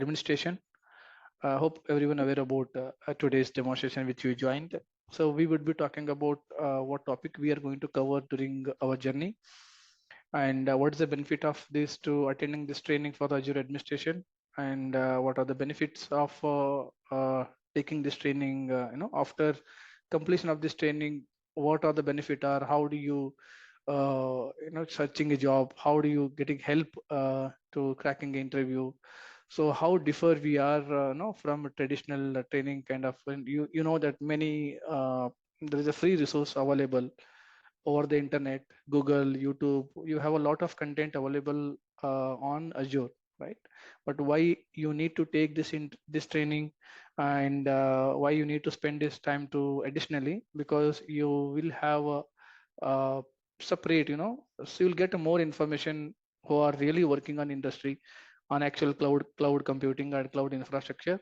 Administration. Hope everyone aware about today's demonstration which you joined. So we would be talking about what topic we are going to cover during our journey, and what is the benefit of this to attending this training for the Azure Administration, and what are the benefits of taking this training. After completion of this training, what are the benefit, or how do you searching a job, how do you getting help to cracking the interview. So how differ we are from a traditional training kind of. And you know that many there is a free resource available over the internet, Google, YouTube. You have a lot of content available on Azure, right? But why you need to take this training, and why you need to spend this time to additionally, because you will have a separate, so you'll get more information who are really working on industry on actual cloud computing and cloud infrastructure.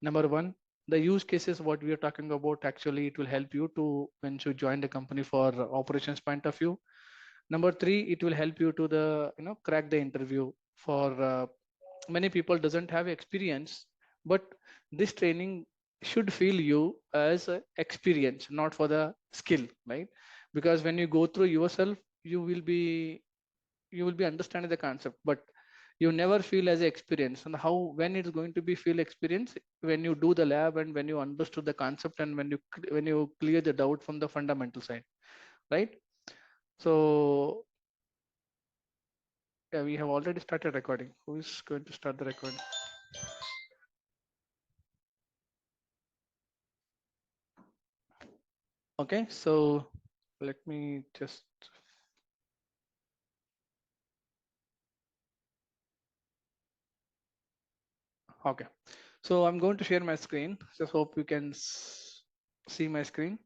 Number one, the use cases what we are talking about, actually it will help you to when you join the company for operations point of view. Number three, it will help you to the crack the interview. For many people doesn't have experience, but this training should feel you as a experience, not for the skill, right? Because when you go through yourself, you will be understanding the concept, but you never feel as an experience. And how, when it's going to be feel experience, when you do the lab and when you understood the concept, and when you clear the doubt from the fundamental side, right? So yeah, we have already started recording. Who is going to start the recording? Okay, so let me just. Okay, so I'm going to share my screen. Just hope you can see my screen.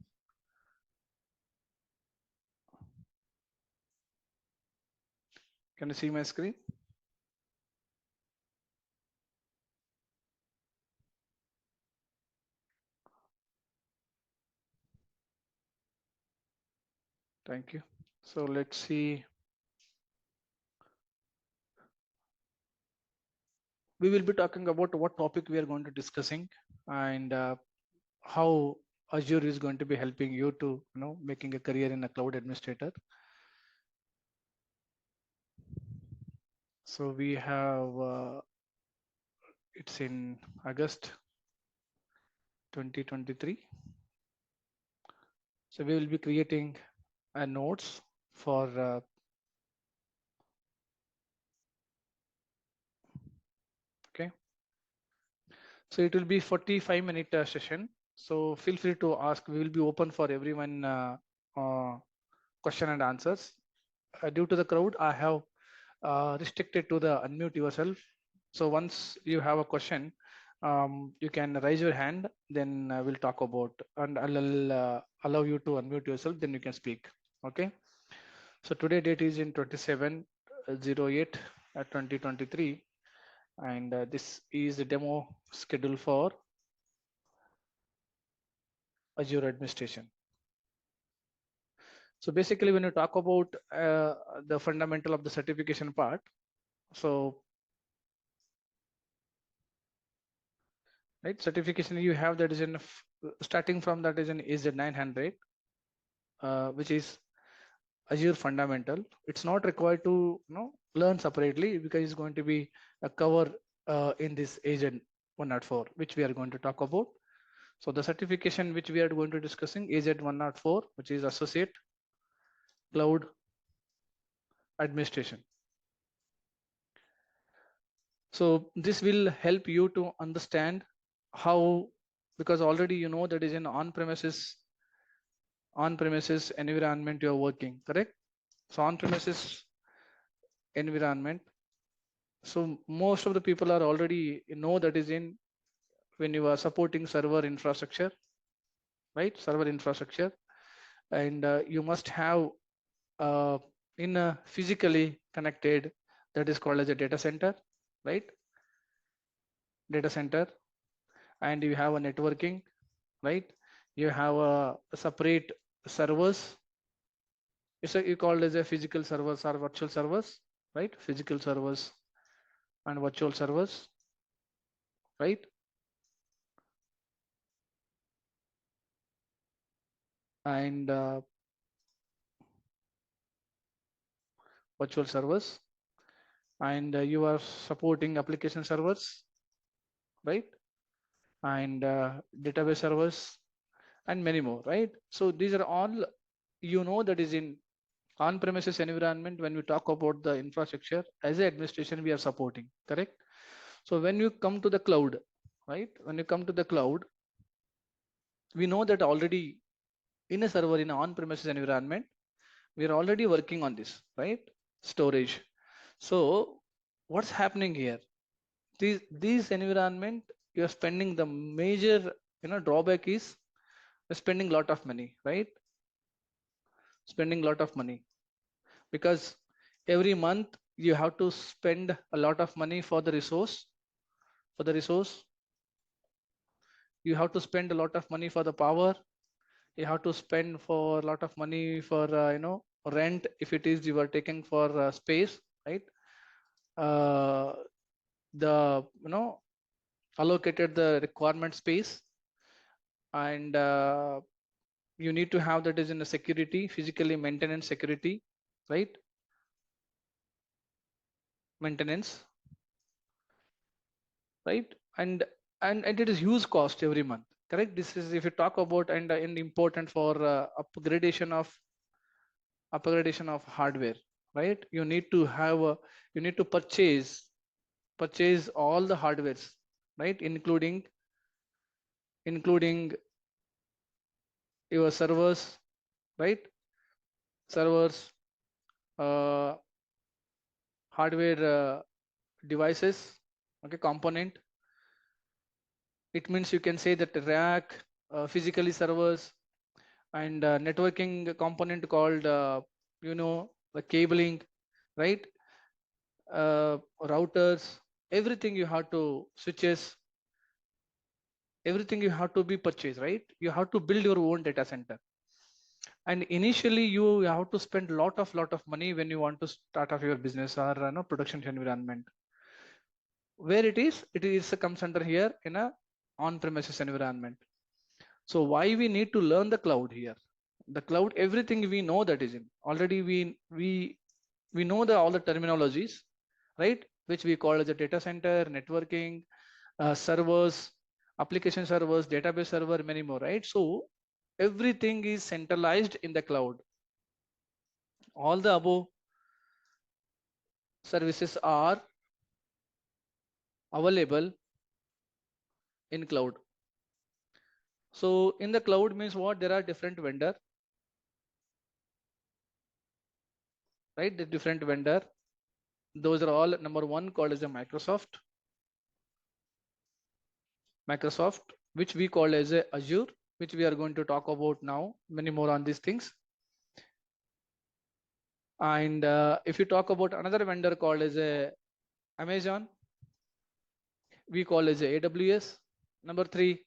Can you see my screen? Thank you. So let's see. We will be talking about what topic we are going to discussing, and how Azure is going to be helping you to making a career in a cloud administrator. So we have it's in August 2023. So we will be creating a notes for okay. So it will be 45-minute session. So feel free to ask. We will be open for everyone question and answers. Due to the crowd, I have restricted to the unmute yourself. So once you have a question, you can raise your hand, then we'll talk about, and I'll allow you to unmute yourself, then you can speak. Okay. So today date is in 27/08/2023, and this is the demo schedule for Azure Administration. So basically, when you talk about the fundamental of the certification part, so right, certification you have, that is in starting from that is in AZ900, which is Azure fundamental. It's not required to learn separately, because it's going to be a cover in this AZ104, which we are going to talk about. So the certification which we are going to discussing AZ104, which is Associate Cloud Administration. So this will help you to understand how, because already you know that is an on-premises environment you are working, correct? So on-premises environment. So most of the people are already know that is in when you are supporting server infrastructure, right? Server infrastructure, and you must have in a physically connected, that is called as a data center, right? Data center, and you have a networking, right? You have a separate servers. You called as a physical servers or virtual servers, right? Physical servers and virtual servers. right? And virtual servers, and you are supporting application servers, right? And database servers, and many more, right? So these are all, that is in on-premises environment. When we talk about the infrastructure as an administration, we are supporting, correct? So when you come to the cloud, right? When you come to the cloud, we know that already in a server in an on-premises environment, we are already working on this, right? Storage. So what's happening here? These environment, you are spending the major, drawback is spending a lot of money, right? Spending a lot of money, because every month you have to spend a lot of money for the resource. For the resource, you have to spend a lot of money for the power. You have to spend for a lot of money for rent, if it is you are taking for space, right? uh, the allocated the requirement space, and you need to have that is in the security, physically maintenance security, right? Maintenance, right? And it is huge cost every month, correct? This is if you talk about, and important for upgradation of hardware, right? You need to have you need to purchase all the hardwares, right? Including your servers, right? Servers, uh, hardware, devices, okay, component. It means you can say that rack, physically servers, and networking component called the cabling, right? Routers, everything you have to switches, everything you have to be purchased, right? You have to build your own data center, and initially you have to spend lot of money when you want to start off your business or production environment. Where it is comes under here in a on-premises environment. So why we need to learn the cloud here? The cloud, everything we know that is in already, we know the all the terminologies, right? Which we call as a data center, networking, servers, application servers, database server, many more, right? So everything is centralized in the cloud. All the above services are available in cloud. So in the cloud means what? There are different vendor, right? The different vendor. Those are all, number one called as a Microsoft, which we call as a Azure, which we are going to talk about now, many more on these things. And if you talk about another vendor called as a Amazon, we call as a AWS. Number three,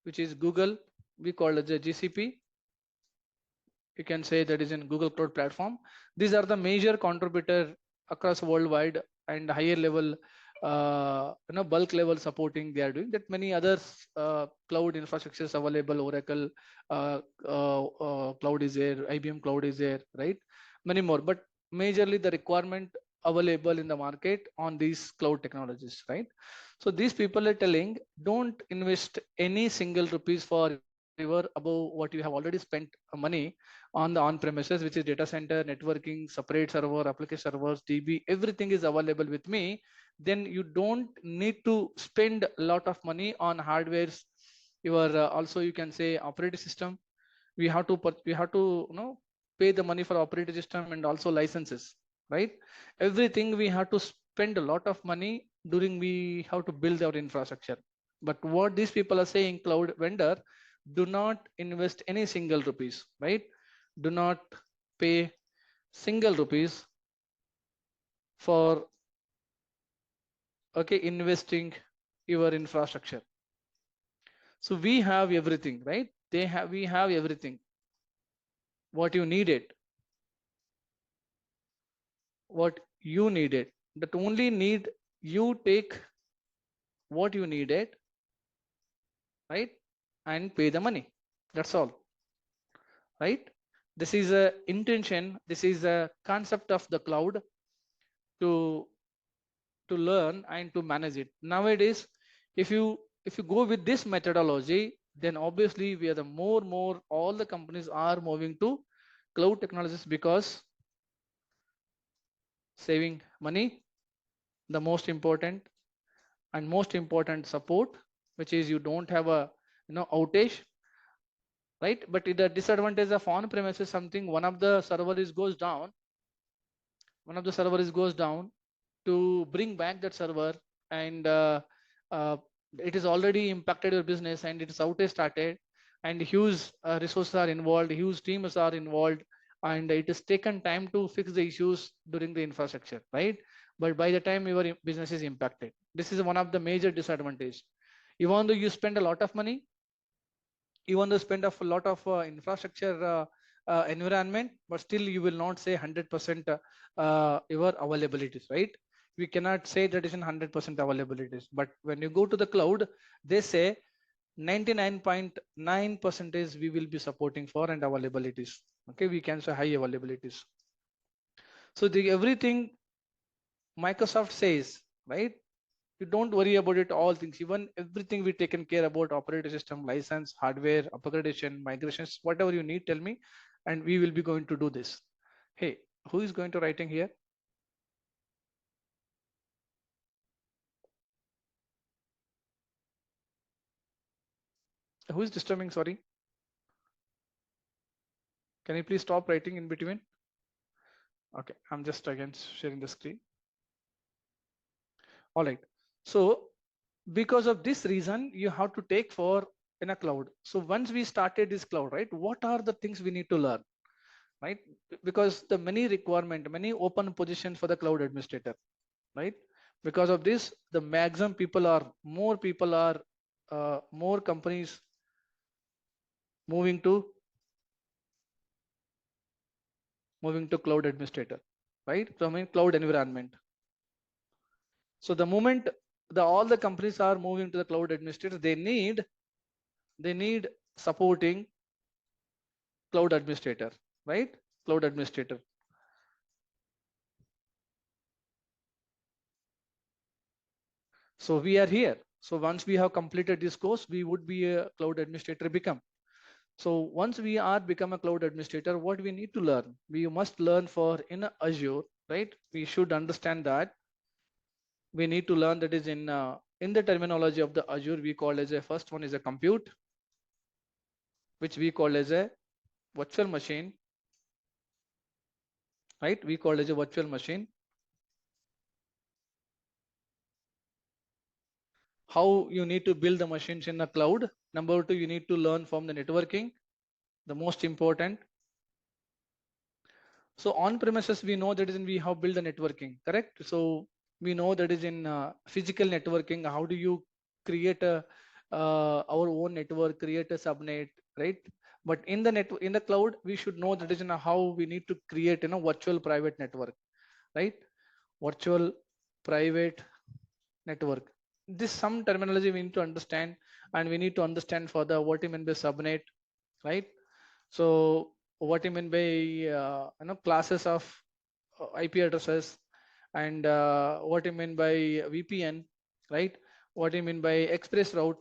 which is Google, we call as a GCP. You can say that is in Google Cloud Platform. These are the major contributor across worldwide, and higher level, bulk level supporting they are doing. That many others cloud infrastructures available. Oracle cloud is there, IBM cloud is there, right? Many more, but majorly the requirement available in the market on these cloud technologies, right? So these people are telling, don't invest any single rupees for your above what you have already spent money on the on-premises, which is data center, networking, separate server, application servers, DB, everything is available with me. Then you don't need to spend a lot of money on hardwares. Your also you can say operating system. We have to pay the money for operating system and also licenses, right? Everything we have to spend a lot of money during we have to build our infrastructure. But what these people are saying, cloud vendor, do not invest any single rupees, right? Do not pay single rupees for, okay, investing your infrastructure. So we have everything, right? We have everything what you needed, what you needed. That only need you take what you needed, right? And pay the money. That's all, right? This is a intention. This is a concept of the cloud to learn and to manage it. Nowadays, if you go with this methodology, then obviously we are the more all the companies are moving to cloud technologies, because saving money, the most important, and most important support, which is you don't have a outage, right? But the disadvantage of on premises, something, one of the server is goes down, goes down, to bring back that server, and uh, it is already impacted your business, and it is outage started, and huge resources are involved, huge teams are involved, and it is taken time to fix the issues during the infrastructure, right? But by the time your business is impacted, this is one of the major disadvantage. Even though you spend a lot of money, even though spend of a lot of infrastructure environment, but still you will not say 100% your availabilities, right? We cannot say that is in 100% availabilities, but when you go to the cloud, they say 99.9 percentage we will be supporting for and availabilities. Okay, we can say high availabilities. So the everything Microsoft says, right? You don't worry about it, all things, even everything we taken care about, operating system, license, hardware, upgradation, migrations, whatever you need, tell me, and we will be going to do this. Hey, who is going to writing here? Who is disturbing? Sorry, can you please stop writing in between? Okay, I'm just again sharing the screen. All right, so because of this reason, you have to take for in a cloud. So once we started this cloud, right, what are the things we need to learn, right? Because the many requirement, many open positions for the cloud administrator, right? Because of this, the maximum people are, more companies moving to cloud administrator, right? From a cloud environment. So the moment all the companies are moving to the cloud administrator, they need supporting cloud administrator, right? Cloud administrator. So we are here. So once we have completed this course, we would be a cloud administrator become. So once we are become a cloud administrator, what we need to learn? We must learn for in Azure, right? We should understand that we need to learn that is in the terminology of the Azure, we call as a first one is a compute, which we call as a virtual machine, right? We call as a virtual machine. How you need to build the machines in the cloud. Number two, you need to learn from the networking, the most important. So on premises, we know that is in we have built the networking, correct? So we know that is in physical networking. How do you create a our own network, create a subnet, right? But in the in the cloud, we should know that is in how we need to create virtual private network, right? Virtual private network. This some terminology we need to understand, and we need to understand for the what you mean by subnet, right? So what you mean by classes of IP addresses, and what you mean by VPN, right? What you mean by express route.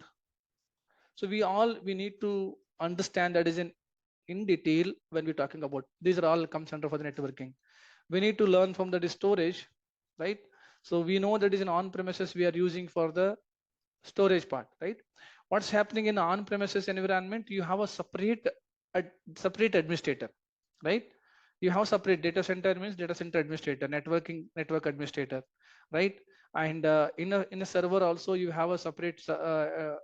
So we need to understand that is in detail when we're talking about these are all comes under for the networking. We need to learn from the storage, right? So we know that is in on premises we are using for the storage part, right? What's happening in on premises environment? You have a separate administrator, right? You have separate data center means data center administrator, network administrator, right? And in a server also you have a separate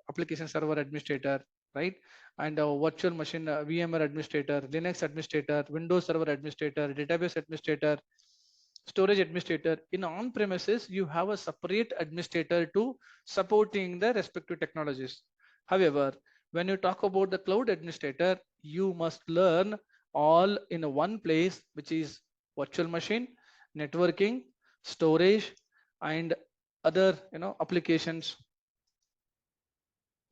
application server administrator, right? And virtual machine VMware administrator, Linux administrator, Windows server administrator, database administrator, storage administrator. In on premises you have a separate administrator to supporting the respective technologies. However, when you talk about the cloud administrator, you must learn all in one place, which is virtual machine, networking, storage, and other applications,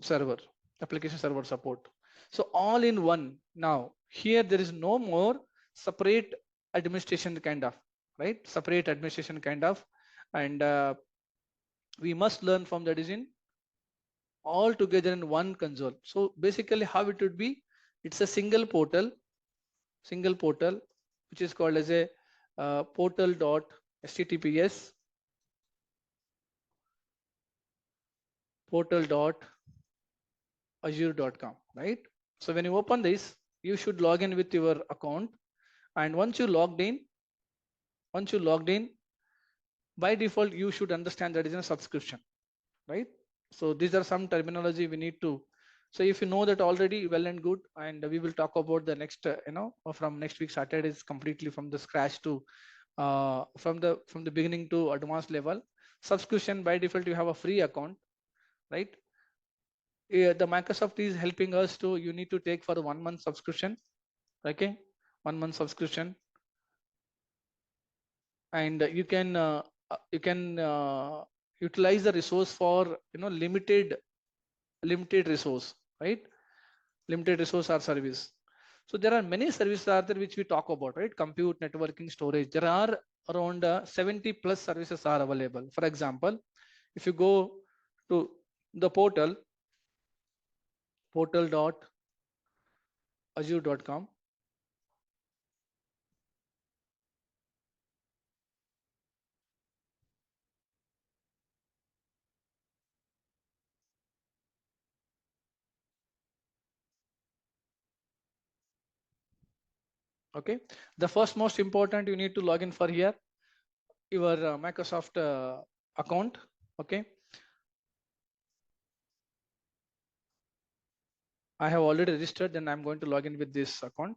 server, application server support. So all in one. Now here there is no more separate administration kind of, right? Separate administration kind of, and we must learn from that is in all together in one console. So basically how it would be, it's a single portal, which is called as a portal.https portal.azure.com, right? So when you open this, you should log in with your account, and once you logged in, by default you should understand that is a subscription, right? So these are some terminology we need to. So if you know that already, well and good, and we will talk about the next, from next week Saturday is completely from the scratch to from the beginning to advanced level. Subscription, by default you have a free account, right? Yeah, the Microsoft is helping us to, you need to take for the 1 month subscription, okay, 1 month subscription, and you can utilize the resource for, limited resource, right? Limited resource or service. So there are many services are there which we talk about, right? Compute, networking, storage. There are around 70 plus services are available. For example, if you go to the portal.azure.com. Okay, the first most important, you need to log in for here your Microsoft account. Okay, I have already registered, then I'm going to log in with this account.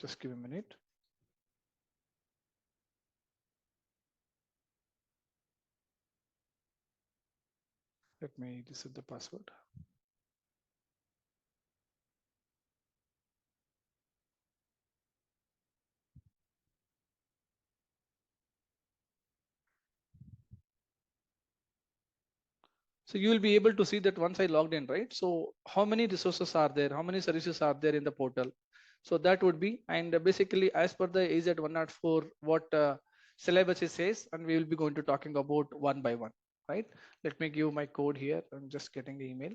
Just give a minute. Let me reset the password. So you will be able to see that once I logged in, right? So how many resources are there? How many services are there in the portal? So that would be, and basically as per the Az104, what syllabus it says, and we will be going to talking about one by one, right? Let me give my code here. I'm just getting the email.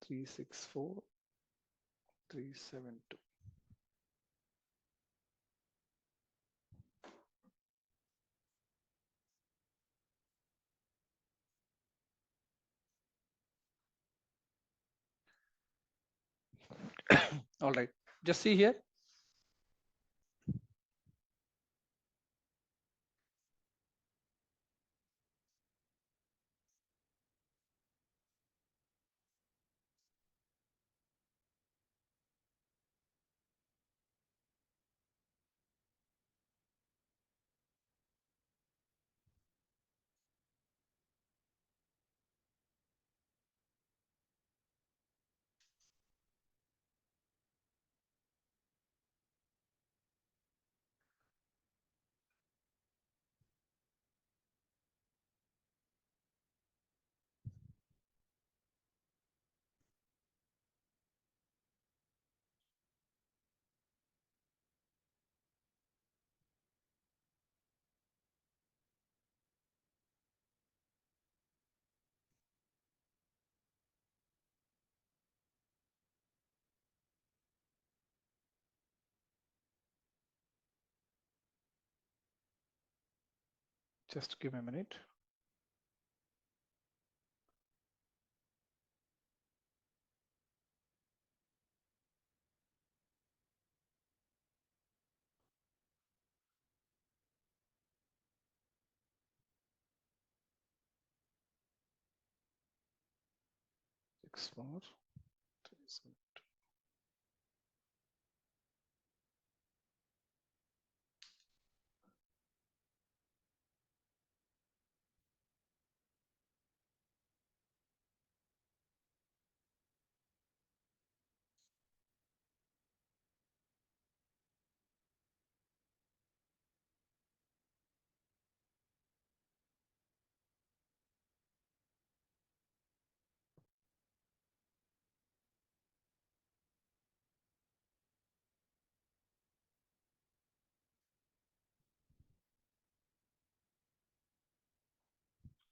364372. All right, just see here. Just give me a minute. Six more. 3, 7.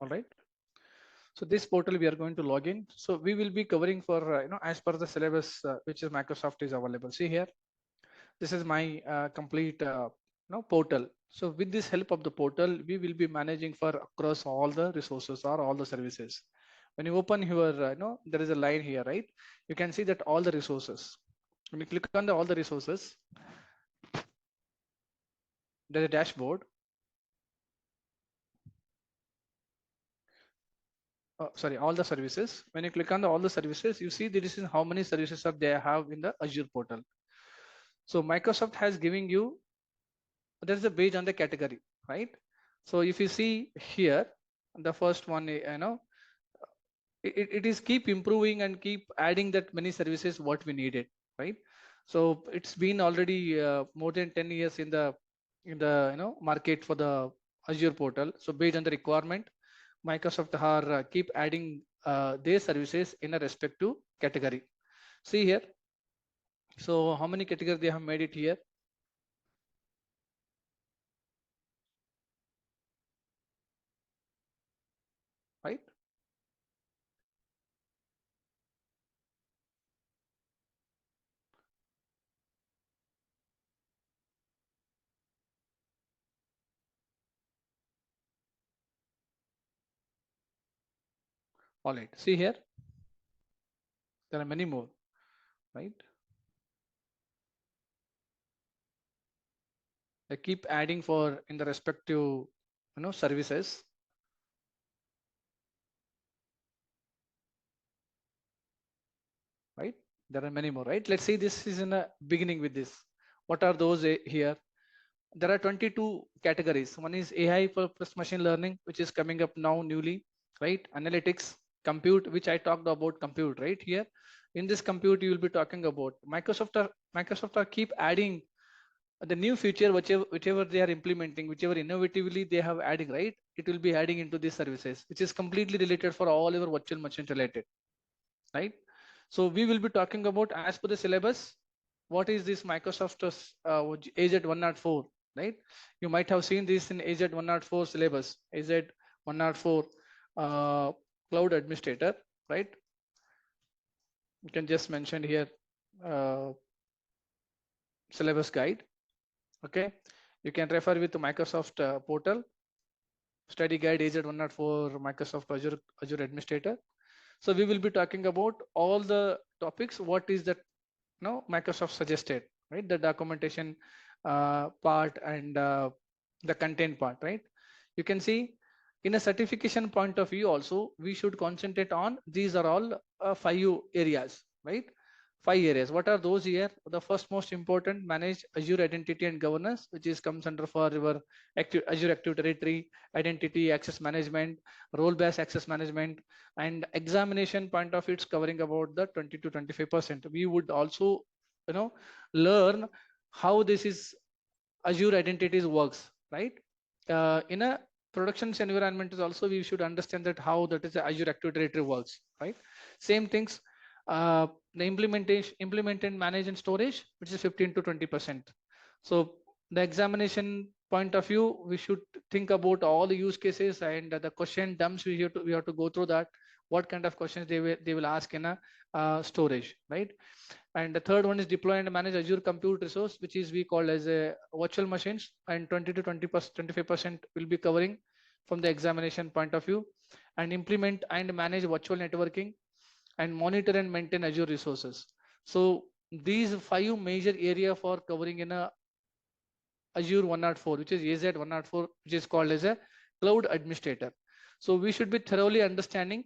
All right. So this portal we are going to log in. So we will be covering for as per the syllabus which is Microsoft is available. See here, this is my complete portal. So with this help of the portal, we will be managing for across all the resources or all the services. When you open your there is a line here, right? You can see that all the resources. When you click on the all the resources, there's a dashboard. Sorry, all the services. When you click on the all the services, you see this is how many services are they have in the Azure portal. So Microsoft has giving you, there's a based on the category, right? So if you see here, the first one, it is keep improving and keep adding that many services what we needed, right? So it's been already more than 10 years in the market for the Azure portal. So based on the requirement, Microsoft are keep adding their services in a respect to category. See here. So how many categories they have made it here? Right? All right. See here. There are many more, right? They keep adding for in the respective services. Right? There are many more, right? Let's see, this is in a beginning with this. What are those here? There are 22 categories. One is AI plus machine learning, which is coming up now newly, right? Analytics, compute, which I talked about compute, right? Here in this compute, you will be talking about Microsoft are keep adding the new feature, whichever they are implementing, whichever innovatively they have adding, right? It will be adding into these services, which is completely related for all our virtual machine related, right? So we will be talking about as per the syllabus, what is this Microsoft AZ104, right? You might have seen this in AZ104 syllabus, AZ104 Cloud Administrator, right? You can just mention here syllabus guide. Okay, you can refer with the Microsoft portal study guide AZ104 Microsoft Azure Administrator. So we will be talking about all the topics. What is that Microsoft suggested, right? The documentation part and the content part, right? You can see in a certification point of view also, we should concentrate on these are all 5 areas, right? 5 areas. What are those here? The first most important, manage Azure identity and governance, which is comes under for your Azure Active Directory, identity access management, role-based access management, and examination point of it's covering about the 20 to 25%. We would also learn how this is Azure identities works, right? In a productions environment is also we should understand that how that is the Azure Active Directory works, right? Same things, the implement and manage and storage, which is 15 to 20%. So the examination point of view, we should think about all the use cases and the question dumps we have to go through that. What kind of questions they will ask in a storage, right? And the third one is deploy and manage Azure compute resource, which is we call as a virtual machines, and 20 to 20%, 25% will be covering from the examination point of view, and implement and manage virtual networking, and monitor and maintain Azure resources. So these 5 major area for covering in a Azure 104, which is AZ104, which is called as a cloud administrator. So we should be thoroughly understanding.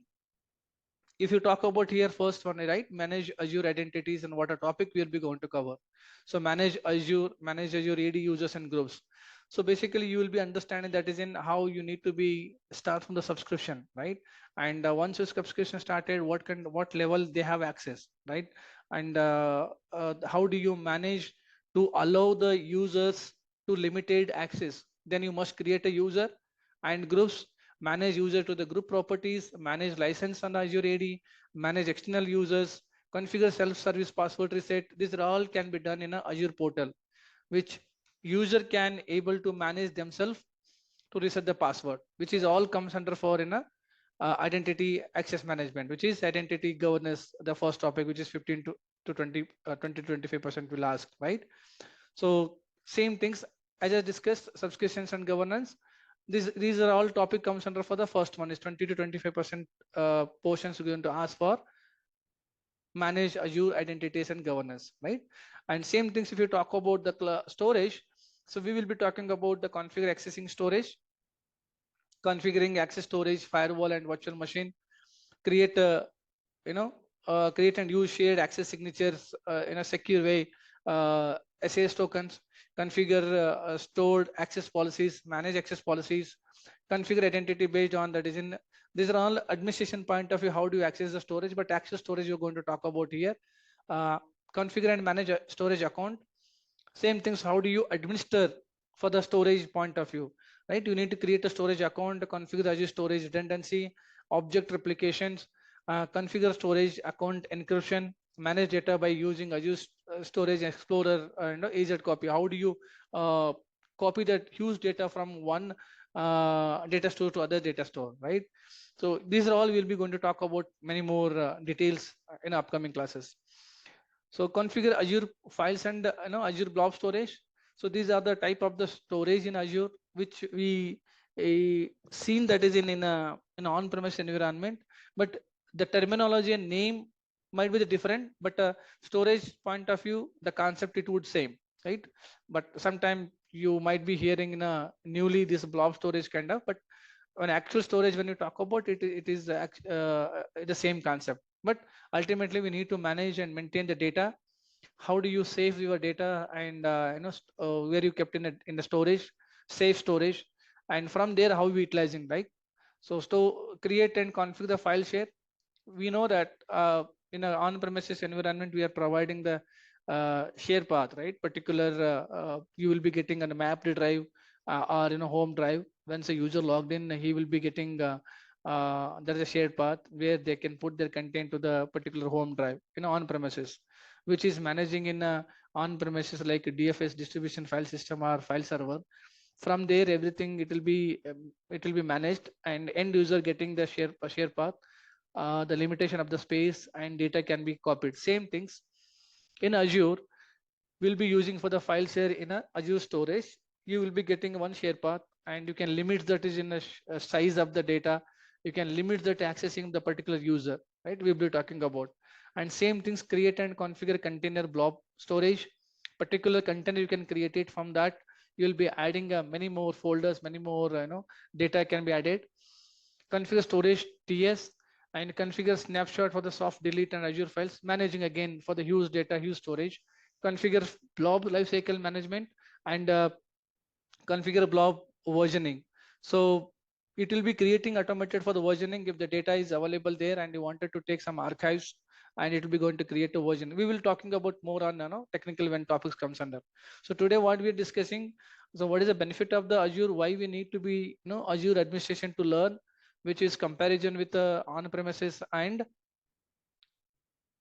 If you talk about here first one, right, manage Azure identities and what a topic we'll be going to cover. So manage Azure AD users and groups. So basically you will be understanding that is in how you need to be start from the subscription, right? And once your subscription started, what level they have access, right? And how do you manage to allow the users to limited access? Then you must create a user and groups, manage user to the group properties, manage license on Azure AD, manage external users, configure self-service password reset. These are all can be done in a Azure portal, which user can able to manage themselves to reset the password, which is all comes under for in a identity access management, which is identity governance, the first topic, which is 15 to 20 20 to 25% will ask, right? So same things as I discussed, subscriptions and governance. These are all topic comes under for the first one is 20 to 25% portions we're going to ask for manage Azure identities and governance, right? And same things if you talk about the storage. So we will be talking about the configure accessing storage, configuring access storage, firewall and virtual machine, create a, you know, create and use shared access signatures in a secure way, SAS tokens, configure stored access policies, manage access policies, configure identity based on that is in, these are all administration point of view, how do you access the storage, but access storage you're going to talk about here. uh, Configure and manage a storage account. Same things, how do you administer for the storage point of view, right? You need to create a storage account, configure Azure storage redundancy, object replications, configure storage account encryption, manage data by using Azure storage explorer and AZ copy. How do you copy that huge data from one data store to other data store, right? So these are all we'll be going to talk about many more details in upcoming classes. So configure Azure files and Azure blob storage. So these are the type of the storage in Azure which we seen that is in a in on-premise environment, but the terminology and name might be different, but storage point of view, the concept it would same, right? But sometime you might be hearing in a newly this blob storage kind of, but when actual storage, when you talk about it, it is the same concept. But ultimately, we need to manage and maintain the data. How do you save your data and where you kept in the storage, safe storage, and from there how we utilizing, right? So create and configure the file share. We know that in an on-premises environment we are providing the share path, right? Particular you will be getting a mapped drive or home drive. Once a user logged in, he will be getting there is a shared path where they can put their content to the particular home drive on premises, which is managing in on premises like a DFS, distribution file system or file server. From there everything it will be managed, and end user getting the share path, the limitation of the space and data can be copied. Same things in Azure will be using for the file share in a Azure storage. You will be getting one share path, and you can limit that is in a size of the data. You can limit that accessing the particular user, right? We'll be talking about. And same things, create and configure container blob storage. Particular container you can create it, from that you'll be adding many more folders, many more data can be added. Configure storage TS and configure snapshot for the soft delete and Azure files, managing again for the huge data, huge storage. Configure blob lifecycle management and configure blob versioning. So it will be creating automated for the versioning if the data is available there and you wanted to take some archives, and it will be going to create a version. We will talking about more on technical when topics comes under. So today what we are discussing, so what is the benefit of the Azure, why we need to be Azure administration to learn, which is comparison with the on-premises and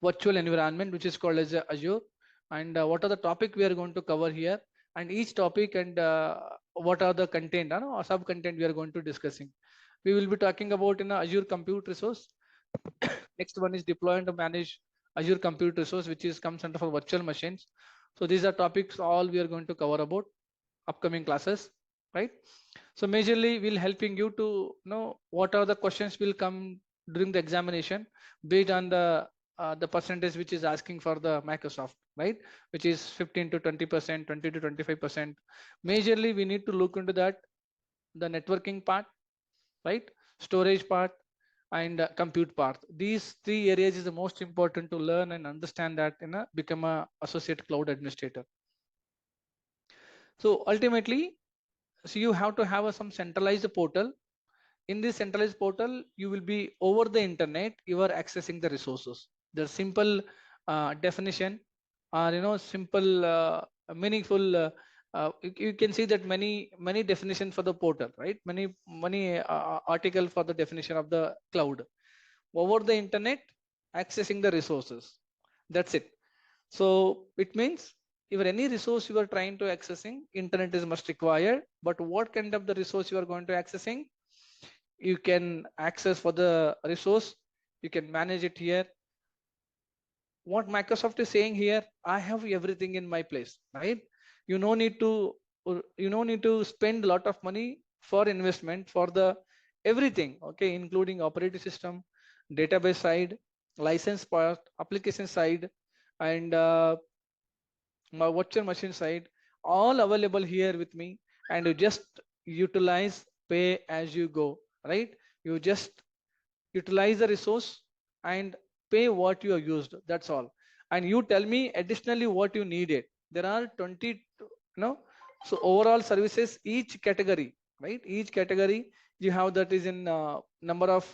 virtual environment, which is called as Azure, and what are the topic we are going to cover here, and each topic and what are the content or sub content we are going to discussing. We will be talking about in Azure compute resource. Next one is deploy and manage Azure compute resource, which is comes under for virtual machines. So these are topics all we are going to cover about upcoming classes, right? So majorly we'll helping you to know what are the questions will come during the examination based on the percentage which is asking for the Microsoft, right? Which is 15 to 20%, 20 to 25%. Majorly we need to look into that, the networking part, right? Storage part and compute part. These three areas is the most important to learn and understand that become a associate cloud administrator. So ultimately, so you have to have some centralized portal. In this centralized portal, you will be over the internet, you are accessing the resources. The simple definition or simple meaningful you can see that many definitions for the portal, right? Many article for the definition of the cloud. Over the internet, accessing the resources, that's it. So it means If any resource you are trying to accessing, internet is must required. But what kind of the resource you are going to accessing, you can access for the resource, you can manage it here. What Microsoft is saying here, I have everything in my place, right? You no need to spend a lot of money for investment for the everything, okay, including operating system, database side, license part, application side, and my virtual machine side, all available here with me. And you just utilize, pay as you go, right? You just utilize the resource and pay what you have used, that's all. And you tell me additionally what you needed. There are 20, so overall services, each category, right? Each category you have, that is in number of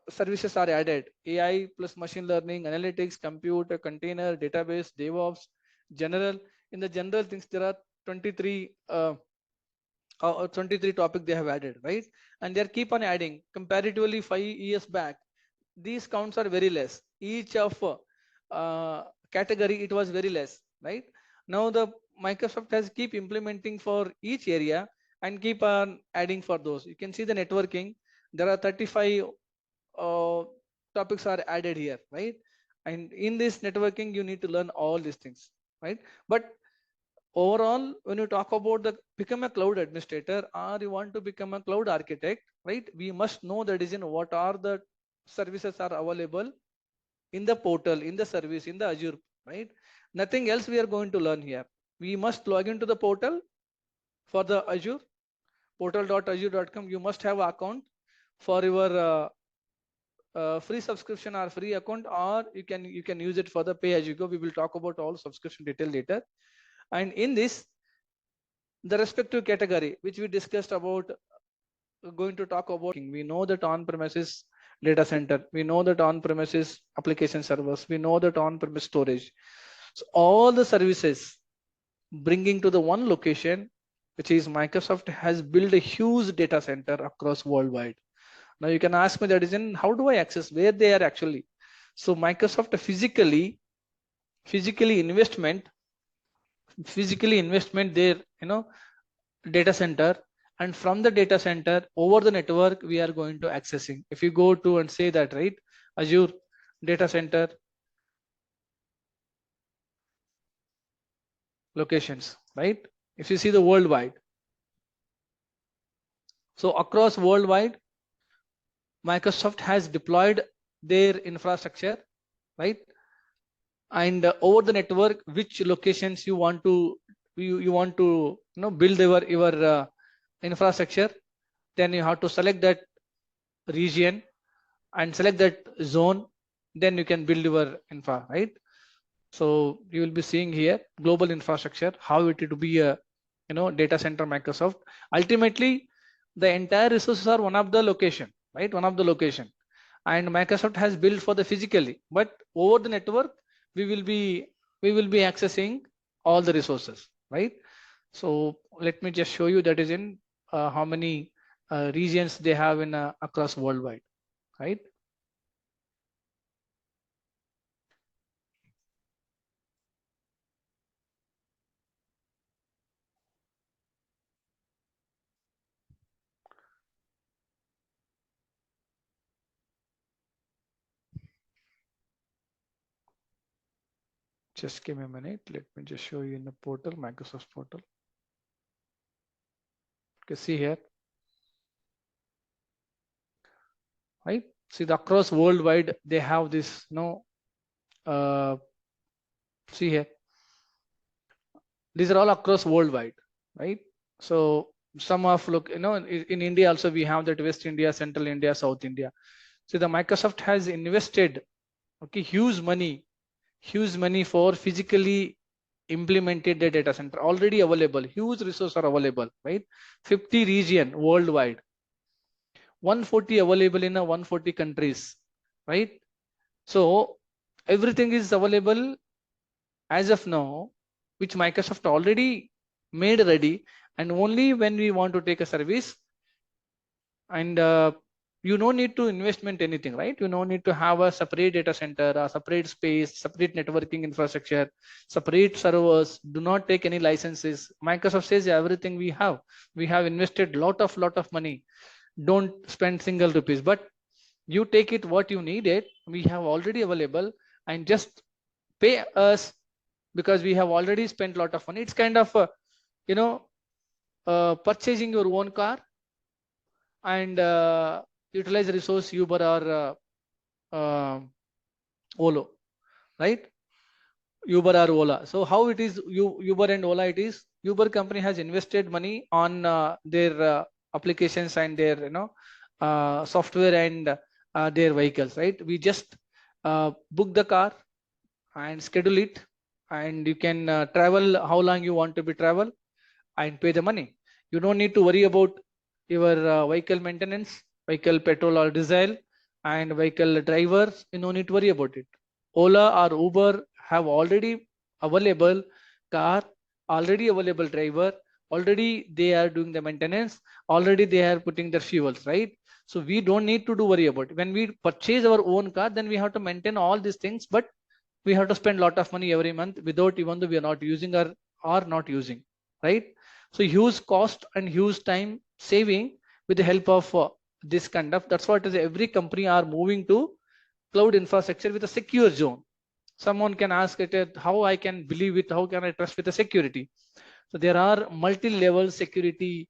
services are added: AI plus machine learning, analytics, computer, container, database, DevOps, general. In the general things, there are 23 23 topic they have added, right? And they keep on adding. Comparatively 5 years back, these counts are very less. Each of category, it was very less, right? Now the Microsoft has keep implementing for each area and keep on adding for those. You can see the networking, there are 35 topics are added here, right? And in this networking, you need to learn all these things, right? But overall, when you talk about the become a cloud administrator, or you want to become a cloud architect, right? We must know that is in what are the services are available in the portal, in the service, in the Azure, right? Nothing else we are going to learn here. We must log into the portal for the Azure, portal.azure.com. You must have account for your free subscription or free account, or you can use it for the pay as you go. We will talk about all subscription detail later. And in this, the respective category which we discussed about, going to talk about, we know that on-premises data center, we know that on-premises application servers, we know that on-premise storage. So all the services bringing to the one location, which is Microsoft has built a huge data center across worldwide. Now you can ask me that is in how do I access where they are actually. So Microsoft physically investment their data center, and from the data center over the network we are going to accessing. If you go to and say that, right, Azure data center locations, right? If you see the worldwide, so across worldwide Microsoft has deployed their infrastructure, right? And over the network, which locations you want to build your infrastructure, then you have to select that region and select that zone, then you can build your infra, right? So you will be seeing here global infrastructure, how it to be a data center Microsoft. Ultimately, the entire resources are one of the location, right? One of the location, and Microsoft has built for the physically, but over the network we will be accessing all the resources, right? So let me just show you that is in how many regions they have in across worldwide, right? Just give me a minute. Let me just show you in the portal, Microsoft portal. Okay, see here, right? See the across worldwide they have this, see here, these are all across worldwide, right? So some of in India also we have that West India, Central India, South India. So the Microsoft has invested, okay, huge money for physically implemented the data center already available. Huge resources are available, right? 50 region worldwide, 140 available in 140 countries, right? So everything is available as of now, which Microsoft already made ready, and only when we want to take a service and you no need to investment anything, right? You no need to have a separate data center, a separate space, separate networking infrastructure, separate servers. Do not take any licenses. Microsoft says everything we have. We have invested lot of money. Don't spend single rupees, but you take it what you need it. We have already available, and just pay us because we have already spent lot of money. It's kind of you know purchasing your own car and utilize resource Uber or Olo, right? Uber or Ola. So how it is Uber and Ola? It is Uber company has invested money on their applications and their software and their vehicles, right? We just book the car and schedule it, and you can travel how long you want to be travel and pay the money. You don't need to worry about your vehicle maintenance, vehicle petrol or diesel, and vehicle drivers. You don't need to worry about it. Ola or Uber have already available car, already available driver, already they are doing the maintenance, already they are putting their fuels, right? So we don't need to do worry about it. When we purchase our own car, then we have to maintain all these things, but we have to spend a lot of money every month without even though we are not using or not using, right? So huge cost and huge time saving with the help of this kind of, that's what is every company are moving to cloud infrastructure with a secure zone. Someone can ask it how I can believe it, how can I trust with the security? So there are multi-level security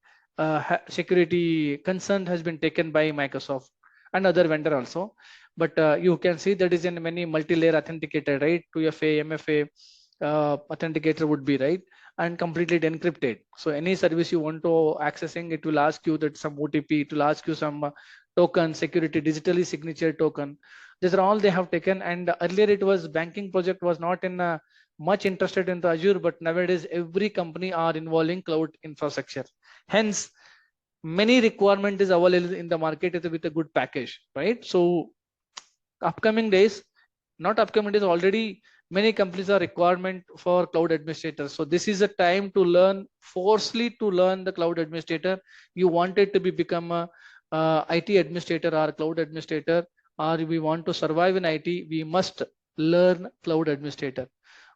concern has been taken by Microsoft and other vendor also. But you can see that is in many multi-layer authenticated, right? 2FA, MFA authenticator would be, right, and completely encrypted. So any service you want to accessing, it will ask you that some OTP, it will ask you some token, security, digitally signature token. These are all they have taken. And earlier it was banking project was not in much interested in the Azure, but nowadays every company are involving cloud infrastructure. Hence, many requirement is available in the market with a good package, right? So upcoming days, not upcoming days, already many companies are requirement for cloud administrator. So this is a time to learn, forcefully to learn the cloud administrator. You wanted to become a IT administrator or cloud administrator, or we want to survive in IT, we must learn cloud administrator,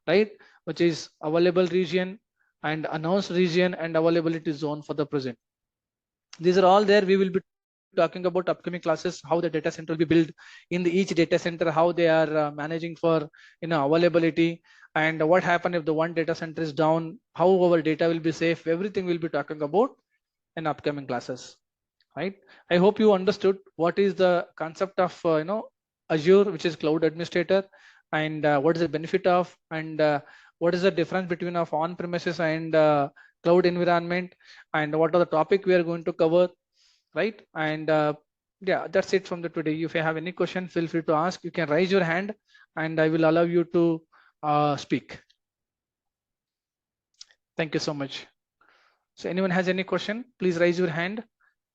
right? Which is available region and announced region and availability zone for the present. These are all there. We will be talking about upcoming classes, how the data center will be built in the each data center, how they are managing for availability, and what happen if the one data center is down, how our data will be safe. Everything we'll be talking about in upcoming classes, right? I hope you understood what is the concept of Azure, which is cloud administrator, and what is the benefit of, and what is the difference between of on-premises and cloud environment, and what are the topic we are going to cover, right? And yeah, that's it from the today. If you have any question, feel free to ask. You can raise your hand and I will allow you to speak. Thank you so much. So anyone has any question, please raise your hand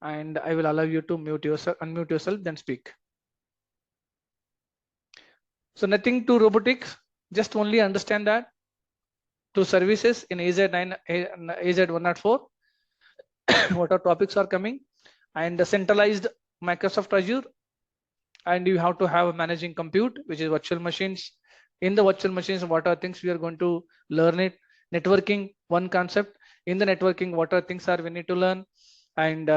and I will allow you to unmute yourself, then speak. So nothing to robotics, just only understand that to services in AZ9, AZ104, what are topics are coming, and the centralized Microsoft Azure, and you have to have managing compute, which is virtual machines. In the virtual machines, what are things we are going to learn it? Networking, one concept. In the networking, what are things are we need to learn? And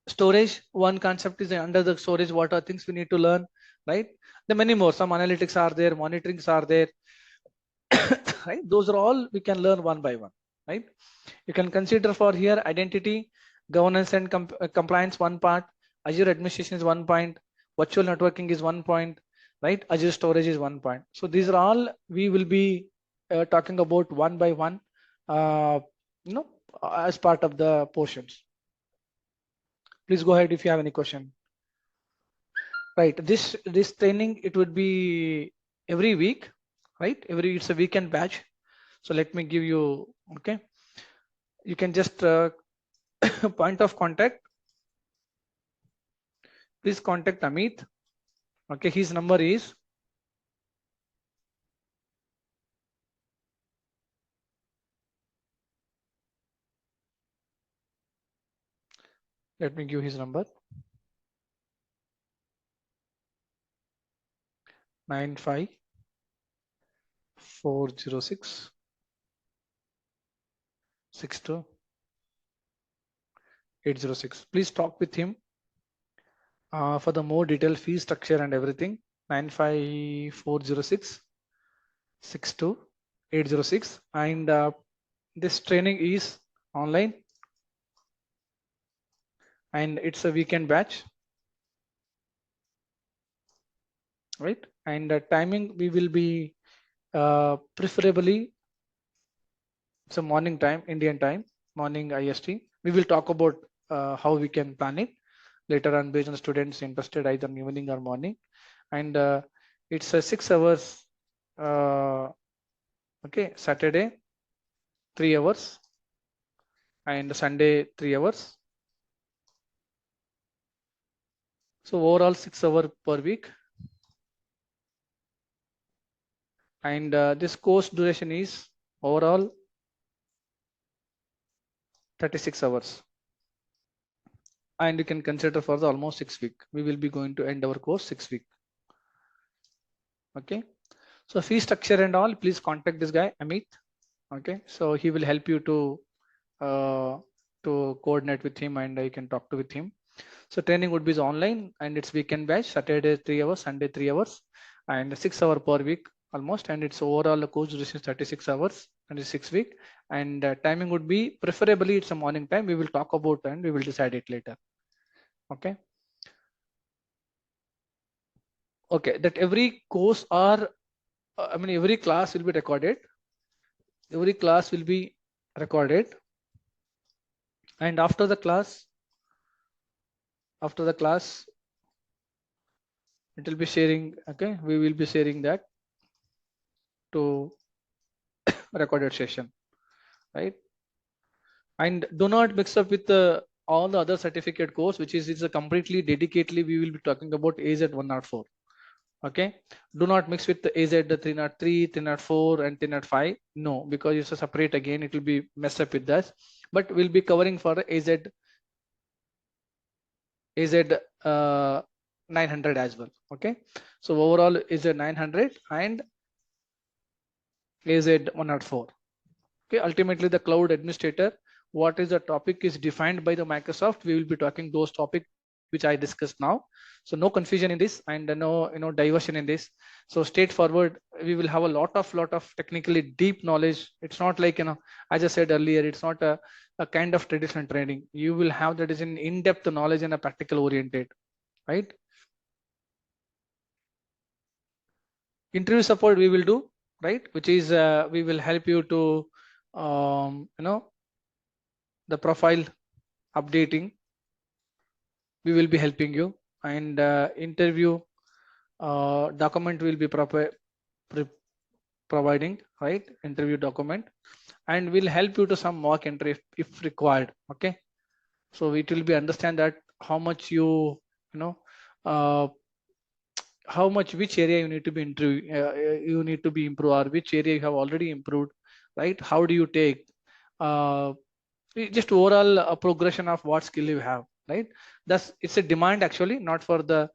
storage, one concept is under the storage, what are things we need to learn, right? The many more, some analytics are there, monitorings are there, right? Those are all we can learn one by one, right? You can consider for here identity, governance and compliance, one part. Azure administration is one point. Virtual networking is one point, right? Azure storage is one point. So these are all we will be talking about one by one, as part of the portions. Please go ahead if you have any question. Right, this training, it would be every week, right? It's a weekend batch. So let me give you, okay, you can just point of contact, please contact Amit. Okay, his number is Let me give his number. 95406 62806. Please talk with him for the more detailed fee structure and everything. 95406 62806. And this training is online and it's a weekend batch, right? And timing we will be preferably it's a morning time, Indian time, morning IST. We will talk about how we can plan it later on based on the students interested either in evening or morning. And it's a 6 hours. Okay, Saturday 3 hours and Sunday 3 hours. So overall 6 hours per week. And this course duration is overall 36 hours. And you can consider for the almost 6 weeks. We will be going to end our course 6 weeks. Okay. So fee structure and all, please contact this guy, Amit. Okay. So he will help you to coordinate with him and you can talk to with him. So training would be online and it's weekend batch, Saturday 3 hours, Sunday 3 hours and 6 hours per week almost. And it's overall the course duration is 36 hours and it's 6 weeks. And timing would be preferably it's a morning time. We will talk about and we will decide it later. Okay. Okay. That every course or every class will be recorded. Every class will be recorded. And after the class, it will be sharing. Okay. We will be sharing that to recorded session, right? And do not mix up with all the other certificate course, which is a completely dedicatedly we will be talking about Az104. Okay, do not mix with the AZ 303, 304 and 305. No, because it's a separate again, it will be messed up with that. But we'll be covering for AZ 900 as well. Okay, so overall is a 900 and AZ104. Okay, ultimately the cloud administrator, what is the topic is defined by the Microsoft. We will be talking those topics which I discussed now. So no confusion in this and no diversion in this. So straightforward, we will have a lot of technically deep knowledge. It's not like as I said earlier, it's not a kind of traditional training. You will have that is an in-depth knowledge and a practical oriented, right? Interview support we will do, right? Which is we will help you to the profile updating. We will be helping you and interview document will be providing, right? Interview document, and will help you to some mock entry if required. Okay, so it will be understand that how much uh, how much which area you need to be you need to be improved or which area you have already improved, right? How do you take just overall a progression of what skill you have, right? That's it's a demand actually, not for the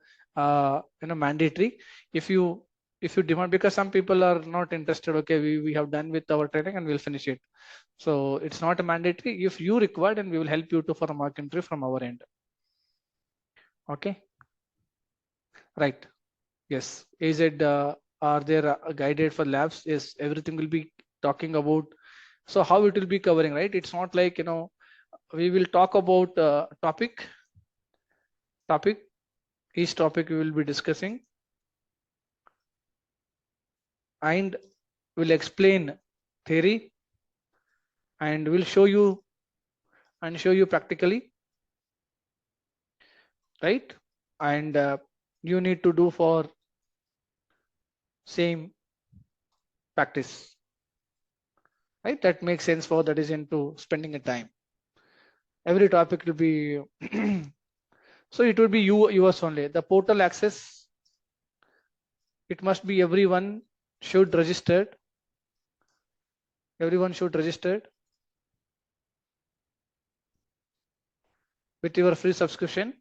mandatory. If you demand, because some people are not interested, okay, we have done with our training and we'll finish it. So it's not a mandatory. If you require, and we will help you to for a mock entry from our end. Okay, right. Yes, is it are there guided for labs? Yes, everything will be talking about. So how it will be covering, right? It's not like we will talk about topic. Each topic we will be discussing, and we'll explain theory, and we'll show you practically, right? And you need to do for same practice, right? That makes sense for that is into spending a time. Every topic will be so it will be yours only. The portal access, it must be everyone should register. Everyone should register. with your free subscription,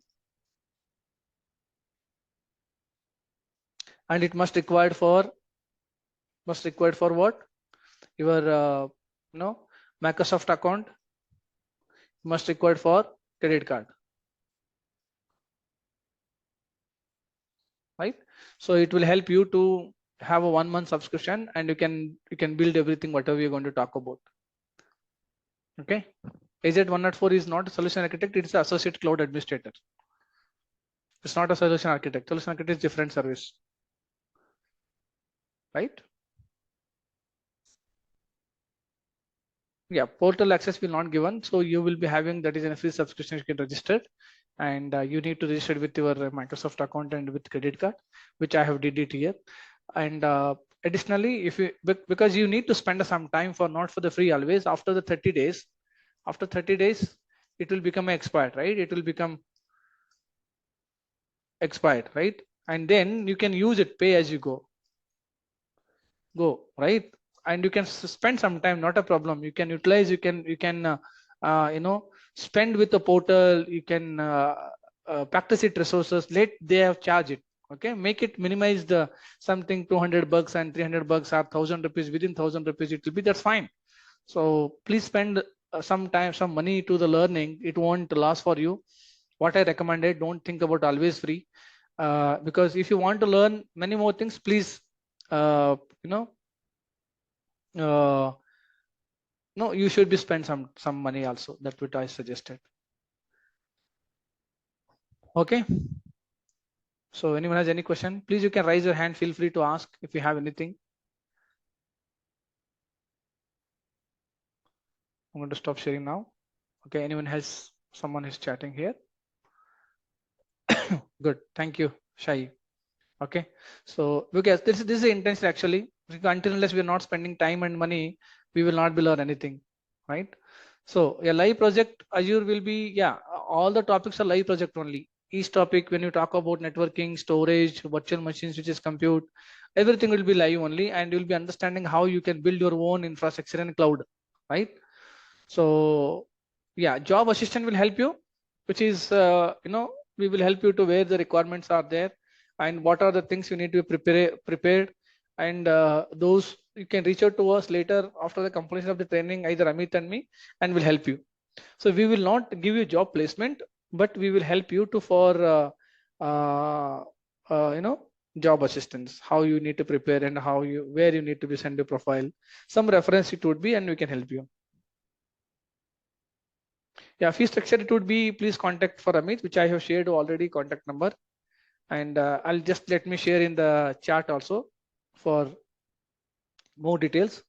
and it must required for what? Your Microsoft account, must required for credit card, right? So it will help you to have a 1 month subscription, and you can build everything whatever you're going to talk about. Okay. Az104 is not a solution architect, it's an associate cloud administrator. It's not a solution architect. Solution architect is different service, right? Yeah, portal access will not given, so you will be having, that is in a free subscription you can register, and you need to register with your Microsoft account and with credit card, which I have did it here. And additionally, if you, because you need to spend some time for, not for the free always, after the 30 days, after 30 days it will become expired, right? It will become expired, right? And then you can use it, pay as you go, right? And you can spend some time, not a problem. You can utilize, you can spend with the portal, you can practice it resources, let they have charge it. Okay, make it, minimize the something $200 and $300 or 1,000 rupees, within 1,000 rupees it will be, that's fine. So please spend some time, some money to the learning. It won't last for you. What I recommended, don't think about always free, because if you want to learn many more things, please uh, no, you should be spend some money also. That's what I suggested. Okay. So anyone has any question, please you can raise your hand. Feel free to ask if you have anything. I'm going to stop sharing now. Okay. Anyone has, someone is chatting here. Good. Thank you, Shai. Okay. So because this is the intention actually. Until unless we're not spending time and money, we will not be learn anything, right? So a live project Azure will be, yeah, all the topics are live project only. Each topic, when you talk about networking, storage, virtual machines, which is compute, everything will be live only, and you'll be understanding how you can build your own infrastructure in cloud, right? So yeah, job assistant will help you, which is we will help you to where the requirements are there and what are the things you need to be prepared, and those you can reach out to us later after the completion of the training, either Amit and me, and will help you. So we will not give you job placement, but we will help you to for job assistance, how you need to prepare and how you, where you need to be send a profile, some reference it would be, and we can help you. Yeah, fee structure it would be, please contact for Amit, which I have shared already, contact number, and I'll just let me share in the chat also for more details.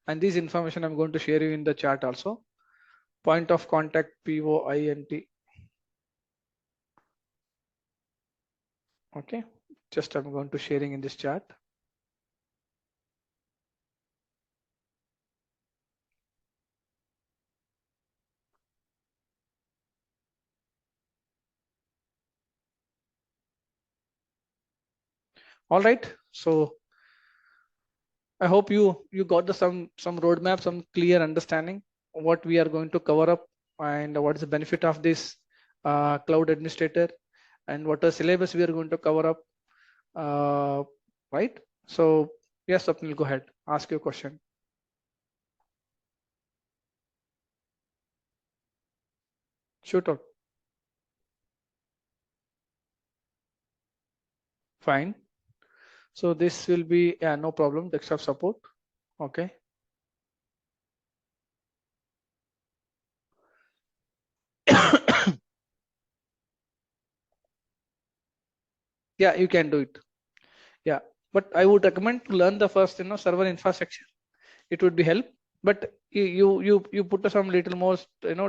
And this information I'm going to share you in the chat also. Point of contact, POINT. Okay, just I'm going to sharing in this chat. All right, so I hope you got the some roadmap, some clear understanding of what we are going to cover up, and what is the benefit of this cloud administrator, and what are syllabus we are going to cover up, right? So yes, Swapnil, go ahead, ask your question. Shoot out. Fine. So this will be, yeah, no problem, desktop support. Okay. Yeah, you can do it. Yeah, but I would recommend to learn the first, server infrastructure. It would be help, but you put some little more,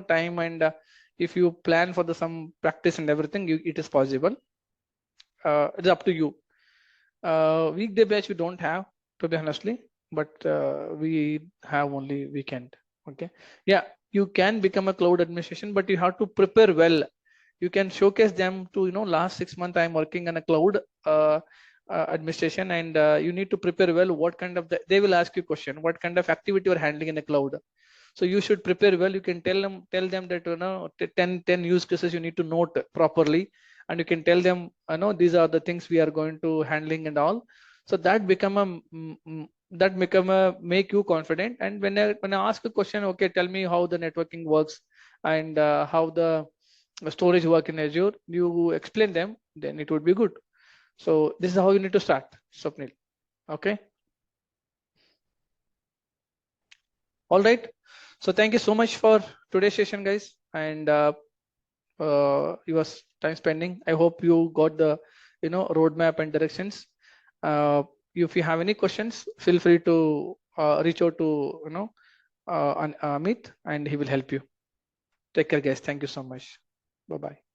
time, and if you plan for the some practice and everything, it is possible. It's up to you. Weekday batch we don't have, to be honestly, but we have only weekend. Okay. Yeah, you can become a cloud administration, but you have to prepare well. You can showcase them to, last 6 months I'm working on a cloud administration, and you need to prepare well. What kind of they will ask you question, what kind of activity you're handling in the cloud. So you should prepare well. You can tell them that 10 use cases you need to note properly, and you can tell them these are the things we are going to handling and all. So that become a make you confident. And when I ask a question, okay, tell me how the networking works and how the storage work in Azure, you explain them, then it would be good. So this is how you need to start, Swapnil. Okay. All right. So thank you so much for today's session, guys, and your time spending. I hope you got the roadmap and directions. If you have any questions, feel free to reach out to Amit, and he will help you. Take care, guys. Thank you so much. Bye bye.